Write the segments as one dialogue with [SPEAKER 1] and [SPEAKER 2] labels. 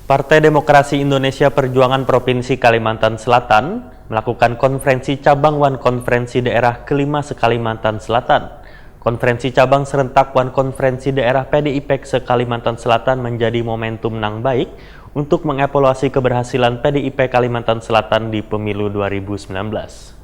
[SPEAKER 1] Partai Demokrasi Indonesia Perjuangan Provinsi Kalimantan Selatan melakukan konferensi cabang One Konferensi Daerah kelima se-Kalimantan Selatan. Konferensi cabang serentak One Konferensi Daerah PDIP se-Kalimantan Selatan menjadi momentum yang baik untuk mengevaluasi keberhasilan PDIP Kalimantan Selatan di pemilu 2019.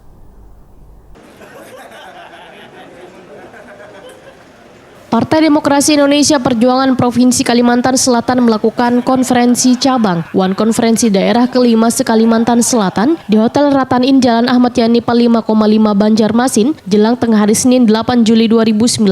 [SPEAKER 2] Partai Demokrasi Indonesia Perjuangan Provinsi Kalimantan Selatan melakukan konferensi cabang One Konferensi Daerah kelima se-Kalimantan Selatan di Hotel Ratan-In Jalan Ahmad Yani 5,5 Banjarmasin jelang tengah hari Senin 8 Juli 2019.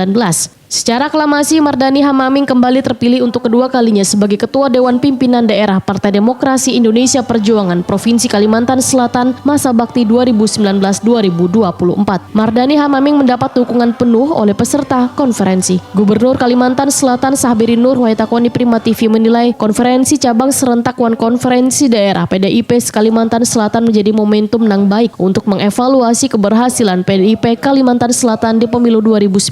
[SPEAKER 2] Secara aklamasi, Mardani Hamaming kembali terpilih untuk kedua kalinya sebagai Ketua Dewan Pimpinan Daerah Partai Demokrasi Indonesia Perjuangan Provinsi Kalimantan Selatan masa bakti 2019-2024. Mardani Hamaming mendapat dukungan penuh oleh peserta konferensi. Gubernur Kalimantan Selatan Sahbiri Nur Waitakoni Prima TV menilai konferensi cabang serentak One Konferensi Daerah PDIP Kalimantan Selatan menjadi momentum yang baik untuk mengevaluasi keberhasilan PDIP Kalimantan Selatan di pemilu 2019.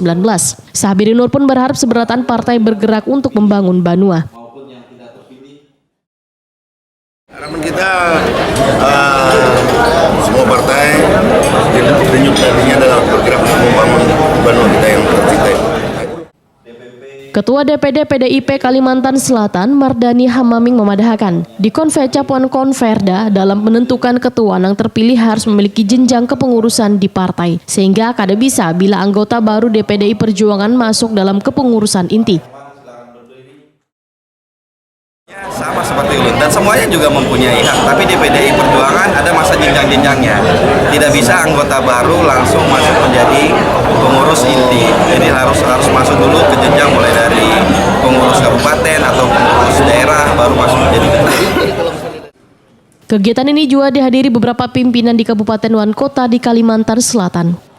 [SPEAKER 2] Sahbiri Nur pun berharap seberatan partai bergerak untuk membangun Banua.
[SPEAKER 3] Harapan kita semua partai denyut nadinya adalah bergerak untuk membangun Banua kita yang tercinta.
[SPEAKER 2] Ketua DPD PDIP Kalimantan Selatan Mardani Hamaming memadahkan di Konfecap One Konferda dalam menentukan ketua yang terpilih harus memiliki jenjang kepengurusan di partai sehingga kada bisa bila anggota baru DPDI Perjuangan masuk dalam kepengurusan inti.
[SPEAKER 4] Sama seperti Ulun dan semuanya juga mempunyai hak, tapi di PDI Perjuangan ada masa jenjang-jenjangnya. Tidak bisa anggota baru langsung masuk menjadi pengurus inti. Jadi harus masuk dulu ke jenjang mulai dari pengurus kabupaten atau pengurus daerah baru masuk menjadi ketua.
[SPEAKER 2] Kegiatan ini juga dihadiri beberapa pimpinan di Kabupaten dan Kota di Kalimantan Selatan.